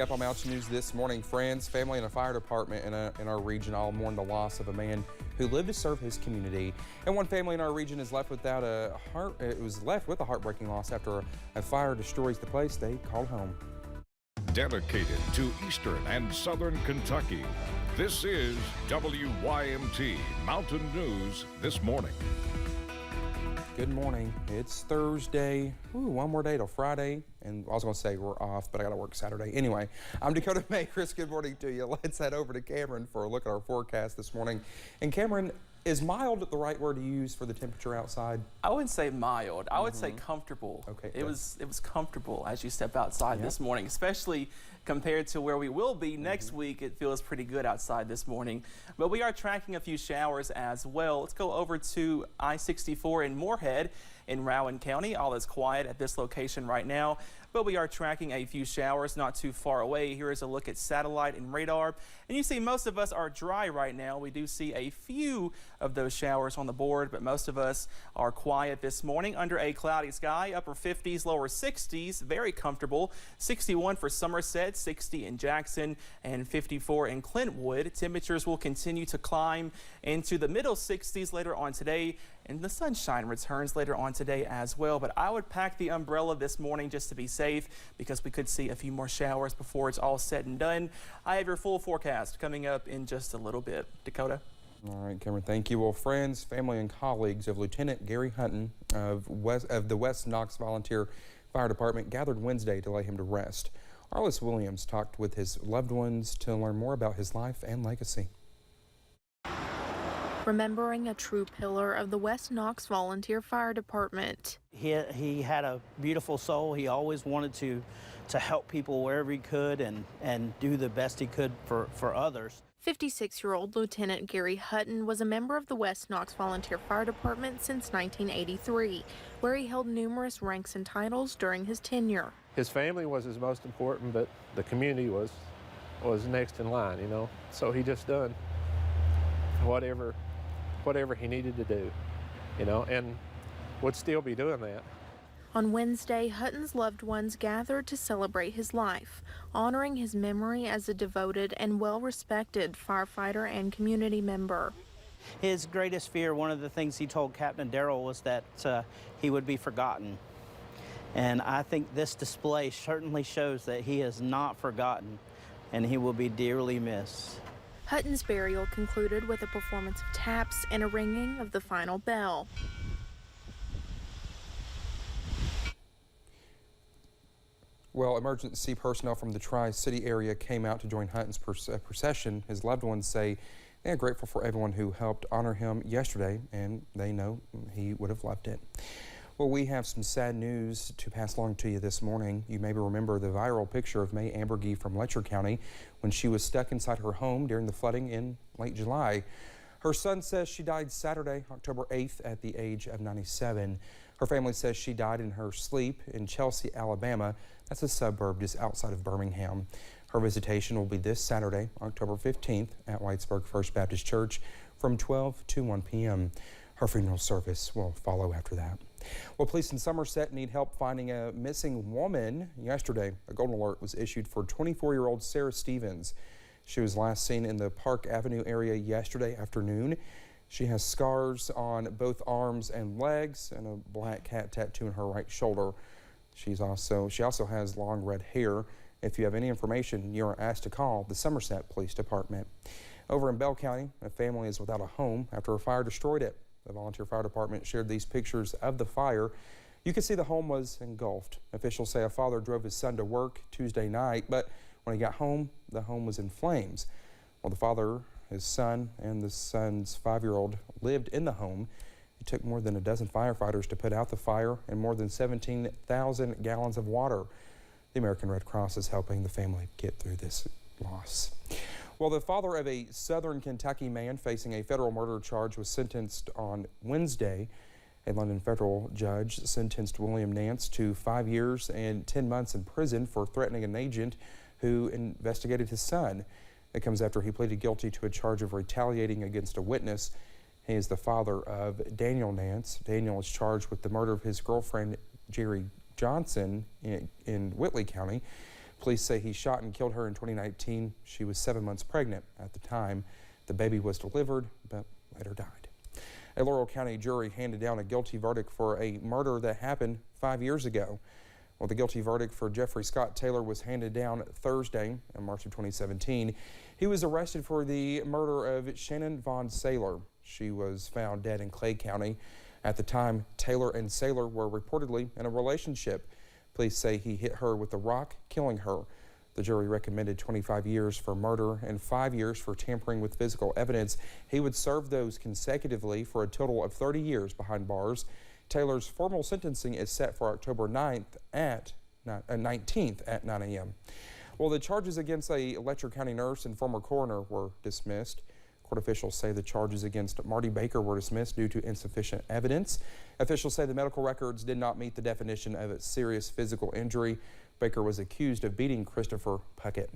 Up on Mountain News this morning, friends, family, and a fire department in our region all mourn the loss of a man who lived to serve his community. And one family in our region is left without with a heartbreaking loss after a fire destroys the place they call home. Dedicated to Eastern and Southern Kentucky, this is WYMT Mountain News this morning. Good morning. It's Thursday. Ooh, one more day till Friday. And I was going to say we're off, but I got to work Saturday. Anyway, I'm Dakota Makris. Good morning to you. Let's head over to Cameron for a look at our forecast this morning. And Cameron, is mild the right word to use for the temperature outside? I wouldn't say mild. I would say comfortable. Okay. It was comfortable as you step outside this morning, especially compared to where we will be next week. It feels pretty good outside this morning. But we are tracking a few showers as well. Let's go over to I-64 in Moorhead in Rowan County. All is quiet at this location right now, but we are tracking a few showers not too far away. Here is a look at satellite and radar. And you see most of us are dry right now. We do see a few of those showers on the board, but most of us are quiet this morning under a cloudy sky. Upper 50s, lower 60s, very comfortable. 61 for Somerset, 60 in Jackson, and 54 in Clintwood. Temperatures will continue to climb into the middle 60s later on today, and the sunshine returns later on today as well. But I would pack the umbrella this morning just to be safe, because we could see a few more showers before it's all said and done. I have your full forecast coming up in just a little bit. Dakota? All right, Cameron, thank you. Well, friends, family, and colleagues of Lieutenant Gary Hutton of the West Knox Volunteer Fire Department gathered Wednesday to lay him to rest. Arliss Williams talked with his loved ones to learn more about his life and legacy. Remembering a true pillar of the West Knox Volunteer Fire Department. He had a beautiful soul. He always wanted to help people wherever he could and do the best he could for others. 56-year-old Lieutenant Gary Hutton was a member of the West Knox Volunteer Fire Department since 1983, where he held numerous ranks and titles during his tenure. His family was his most important, but the community was next in line, you know. So he just done whatever he needed to do, you know, and would still be doing that. On Wednesday, Hutton's loved ones gathered to celebrate his life, honoring his memory as a devoted and well-respected firefighter and community member. His greatest fear, one of the things he told Captain Darrell, was that he would be forgotten. And I think this display certainly shows that he is not forgotten, and he will be dearly missed. Hutton's burial concluded with a performance of taps and a ringing of the final bell. Well, emergency personnel from the Tri-City area came out to join Hutton's procession. His loved ones say they are grateful for everyone who helped honor him yesterday, and they know he would have loved it. Well, we have some sad news to pass along to you this morning. You may remember the viral picture of May Ambergee from Letcher County when she was stuck inside her home during the flooding in late July. Her son says she died Saturday, October 8th at the age of 97. Her family says she died in her sleep in Chelsea, Alabama. That's a suburb just outside of Birmingham. Her visitation will be this Saturday, October 15th at Williamsburg First Baptist Church from 12 to 1 p.m. Her funeral service will follow after that. Well, police in Somerset need help finding a missing woman. Yesterday, a golden alert was issued for 24-year-old Sarah Stevens. She was last seen in the Park Avenue area yesterday afternoon. She has scars on both arms and legs and a black cat tattoo on her right shoulder. She also has long red hair. If you have any information, you are asked to call the Somerset Police Department. Over in Bell County, a family is without a home after a fire destroyed it. The volunteer fire department shared these pictures of the fire. You can see the home was engulfed. Officials say a father drove his son to work Tuesday night, but when he got home, the home was in flames. While the father, his son, and the son's 5-year-old lived in the home, it took more than a dozen firefighters to put out the fire and more than 17,000 gallons of water. The American Red Cross is helping the family get through this loss. Well, the father of a southern Kentucky man facing a federal murder charge was sentenced on Wednesday. A London federal judge sentenced William Nance to 5 years and 10 months in prison for threatening an agent who investigated his son. It comes after he pleaded guilty to a charge of retaliating against a witness. He is the father of Daniel Nance. Daniel is charged with the murder of his girlfriend, Jerry Johnson, in Whitley County. Police say he shot and killed her in 2019. She was 7 months pregnant at the time. The baby was delivered, but later died. A Laurel County jury handed down a guilty verdict for a murder that happened 5 years ago. Well, the guilty verdict for Jeffrey Scott Taylor was handed down Thursday in March of 2017. He was arrested for the murder of Shannon Vaughn Saylor. She was found dead in Clay County. At the time, Taylor and Saylor were reportedly in a relationship. Police say he hit her with a rock, killing her. The jury recommended 25 years for murder and 5 years for tampering with physical evidence. He would serve those consecutively for a total of 30 years behind bars. Taylor's formal sentencing is set for October 19th at 9 a.m. Well, the charges against a Letcher County nurse and former coroner were dismissed. Court officials say the charges against Marty Baker were dismissed due to insufficient evidence. Officials say the medical records did not meet the definition of a serious physical injury. Baker was accused of beating Christopher Puckett.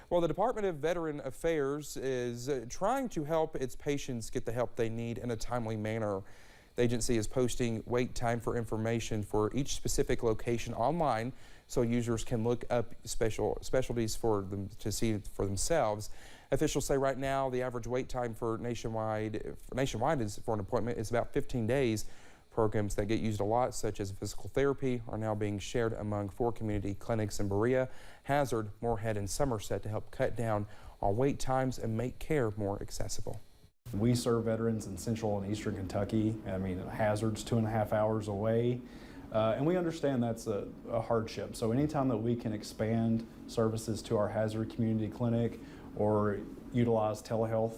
Well, the Department of Veteran Affairs is trying to help its patients get the help they need in a timely manner. The agency is posting wait time for information for each specific location online so users can look up specialties for them to see for themselves. Officials say right now the average wait time for nationwide is for an appointment is about 15 days. Programs that get used a lot, such as physical therapy, are now being shared among 4 community clinics in Berea, Hazard, Moorhead, and Somerset to help cut down on wait times and make care more accessible. We serve veterans in central and eastern Kentucky. I mean, Hazard's 2.5 hours away. And we understand that's a hardship. So anytime that we can expand services to our Hazard Community Clinic or utilize telehealth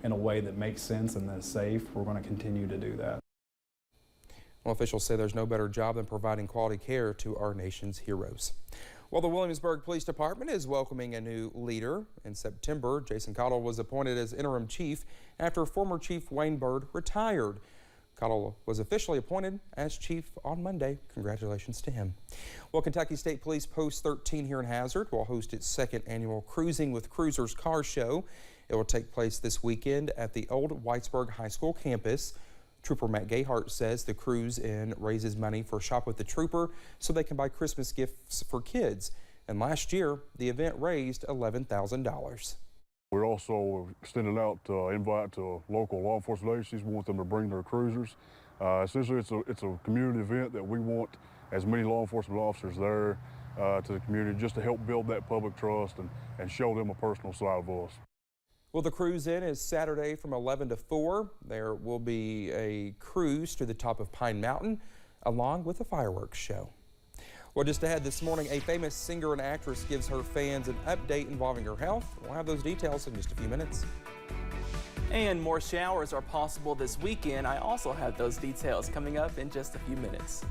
in a way that makes sense and that's safe, we're going to continue to do that. Well, officials say there's no better job than providing quality care to our nation's heroes. Well, the Williamsburg Police Department is welcoming a new leader. In September, Jason Cottle was appointed as interim chief after former Chief Wayne Bird retired. Cottle was officially appointed as chief on Monday. Congratulations to him. Well, Kentucky State Police Post 13 here in Hazard will host its 2nd annual Cruising with Cruisers car show. It will take place this weekend at the old Whitesburg High School campus. Trooper Matt Gayhart says the cruise in raises money for Shop with the Trooper so they can buy Christmas gifts for kids. And last year, the event raised $11,000. We're also extending out invite to local law enforcement agencies. We want them to bring their cruisers. Essentially, it's a community event that we want as many law enforcement officers there to the community just to help build that public trust and show them a personal side of us. Well, the cruise in is Saturday from 11 to 4. There will be a cruise to the top of Pine Mountain along with a fireworks show. Well, just ahead this morning, a famous singer and actress gives her fans an update involving her health. We'll have those details in just a few minutes. And more showers are possible this weekend. I also have those details coming up in just a few minutes.